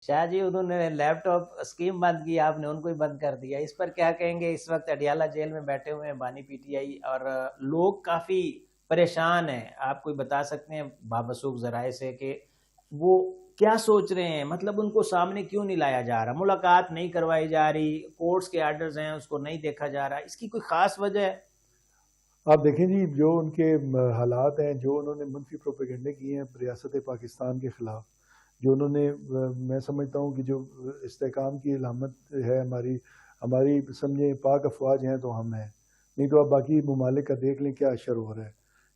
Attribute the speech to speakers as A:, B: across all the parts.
A: शाह जी, उन्होंने laptop scheme बंद की, आपने उनको ही बंद कर दिया, इस पर क्या कहेंगे? इस वक्त अडियाला जेल में बैठे हुए हैं बानी पीटीआई, और लोग काफी परेशान हैं। आप कोई बता सकते हैं बाबसूख जराए से कि वो क्या सोच रहे हैं? मतलब उनको सामने क्यों नहीं लाया जा रहा, मुलाकात नहीं करवाई जा रही, कोर्ट्स के आर्डर्स हैं उसको नहीं देखा जा रहा, इसकी कोई खास वजह है?
B: आप देखें जी, जो उनके हालात हैं, जो उन्होंने मनफी प्रोपेगेंडे किए हैं रियासत पाकिस्तान के ख़िलाफ़, जो उन्होंने मैं समझता हूँ कि जो इस्तेकाम की अलामत है हमारी हमारी समझे पाक अफवाज हैं तो हम हैं, नहीं तो आप बाकी ममालिक का देख लें क्या अशर हो रहा है।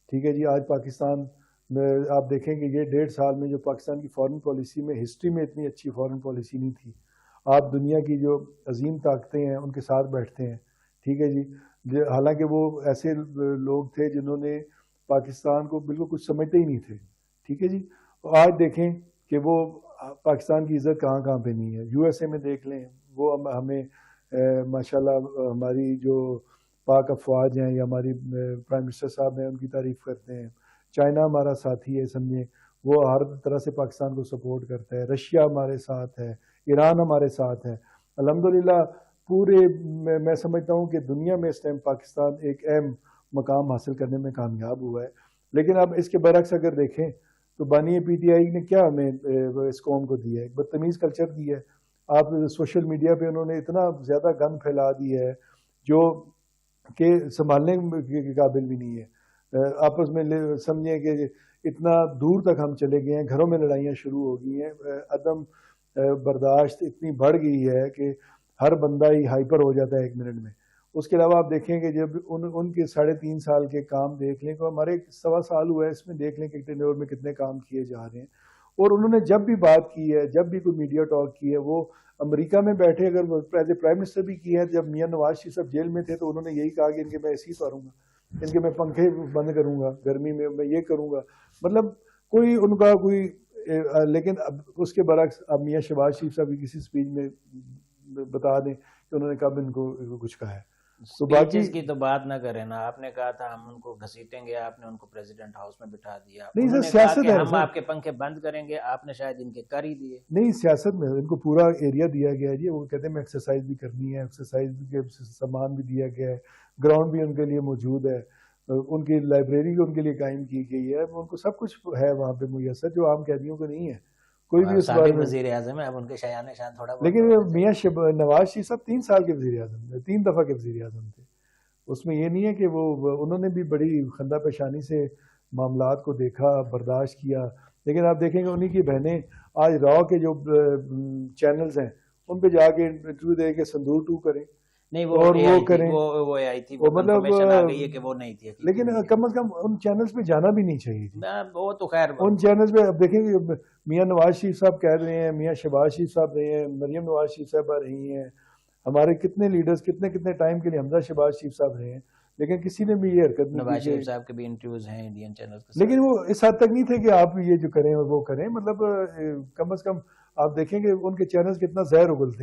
B: ठीक है जी, आज पाकिस्तान में आप देखेंगे ये 1.5 साल में जो पाकिस्तान की फ़ॉरेन पॉलिसी में हिस्ट्री में इतनी अच्छी फ़ॉरेन पॉलिसी नहीं थी। आप दुनिया की जो अजीम ताकतें हैं उनके साथ बैठते हैं। ठीक है जी, हालांकि वो ऐसे लोग थे जिन्होंने पाकिस्तान को बिल्कुल कुछ समझते ही नहीं थे। ठीक है जी, आज देखें कि वो पाकिस्तान की इज़्ज़त कहाँ कहाँ पे नहीं है। यूएसए में देख लें, वो हमें माशाल्लाह हमारी जो पाक अफवाज हैं या हमारी प्राइम मिनिस्टर साहब हैं उनकी तारीफ़ करते हैं। चाइना हमारा साथी है, समझे, वो हर तरह से पाकिस्तान को सपोर्ट करता है। रशिया हमारे साथ है, ईरान हमारे साथ है। अल्हम्दुलिल्लाह पूरे मैं समझता हूँ कि दुनिया में इस टाइम पाकिस्तान एक अहम मकाम हासिल करने में कामयाब हुआ है। लेकिन अब इसके बरक्स अगर देखें तो बानी पीटीआई ने क्या हमें इस कौम को दिया है? बदतमीज़ कल्चर दिया है। आप सोशल मीडिया पे उन्होंने इतना ज़्यादा गन फैला दिया है जो कि संभालने के काबिल भी नहीं है। आपस में समझें कि इतना दूर तक हम चले गए हैं, घरों में लड़ाइयाँ शुरू हो गई हैं। अदम बर्दाश्त इतनी बढ़ गई है कि हर बंदा ही हाइपर हो जाता है 1 मिनट में। उसके अलावा आप देखें कि जब उनके 3.5 साल के काम देख लें तो हमारे 1.25 साल हुआ है, इसमें देख लें कि टेन्योर में कितने काम किए जा रहे हैं। और उन्होंने जब भी बात की है, जब भी कोई मीडिया टॉक की है, वो अमेरिका में बैठे अगर एज ए प्राइम मिनिस्टर भी की है, जब मियां नवाज शरीफ साहब जेल में थे तो उन्होंने यही कहा कि इनके मैं ऐसी करूँगा, इनके मैं पंखे बंद करूँगा, गर्मी में मैं ये करूँगा। मतलब कोई उनका कोई लेकिन अब उसके बरक्स अब मियां शहबाज शरीफ साहब की किसी स्पीच में बता दें कि उन्होंने कब इनको कुछ कहा है। तो बाकी
A: स्पीचेस की तो बात ना करें ना, आपने कहा था हम उनको घसीटेंगे, आपने उनको प्रेसिडेंट हाउस में बिठा दिया,
B: नहीं सर,
A: उन्होंने कहा
B: सियासत
A: कि
B: है
A: हम
B: सर।
A: आपके पंखे बंद करेंगे, आपने शायद इनके कर ही दिए।
B: नहीं, सियासत में इनको पूरा एरिया दिया गया है जी। वो कहते हैं मैं एक्सरसाइज भी करनी है, एक्सरसाइज के सामान भी दिया गया है, ग्राउंड भी उनके लिए मौजूद है, उनकी लाइब्रेरी भी उनके लिए कायम की गई है, उनको सब कुछ है वहाँ पे मुयसर, जो आम कैदियों को नहीं है। कोई भी इस बारे
A: साबिक
B: में।
A: वजीर आजम है, अब उनके शायान शान थोड़ा बहुत
B: लेकिन
A: तो होना
B: मियाँ
A: चाहिए।
B: नवाज शरीफ साहब 3 साल के वजीर आजम थे, 3 दफ़ा के वजीर आजम थे। उसमें ये नहीं है कि वो उन्होंने भी बड़ी खंदा पेशानी से मामलात को देखा, बर्दाश्त किया। लेकिन आप देखेंगे उन्हीं की बहनें आज रॉ के जो चैनल्स हैं उन पे जाके इंटरव्यू दे के संदूर टू करें
A: नहीं, वो
B: और वो
A: एआई थी,
B: करें।
A: वो एआई थी, वो
B: वो मतलब
A: कंफर्मेशन आ गई है कि वो नहीं थी, हकीकी
B: लेकिन
A: नहीं थी।
B: कम से कम उन चैनल्स पे जाना भी नहीं चाहिए थी।
A: वो तो खैर
B: उन चैनल्स पे अब देखेंगे मियाँ नवाज शरीफ साहब कह रहे हैं, मियाँ शहबाज शरीफ साहब रहे हैं, मरियम नवाज शरीफ साहबा रही हैं, हमारे कितने लीडर्स कितने कितने टाइम के लिए हमजा शहबाज शरीफ साहब रहे हैं, लेकिन किसी ने भी ये हरकत नहीं
A: नवाज
B: की
A: शरीफ
B: कि।
A: साहब के भी इंटरव्यूज हैं इंडियन चैनल के साथ।
B: लेकिन वो इस हद तक नहीं थे कि आप ये जो करें और वो करें, मतलब कम से कम आप देखेंगे उनके चैनल्स कितना जहर उगलते हैं।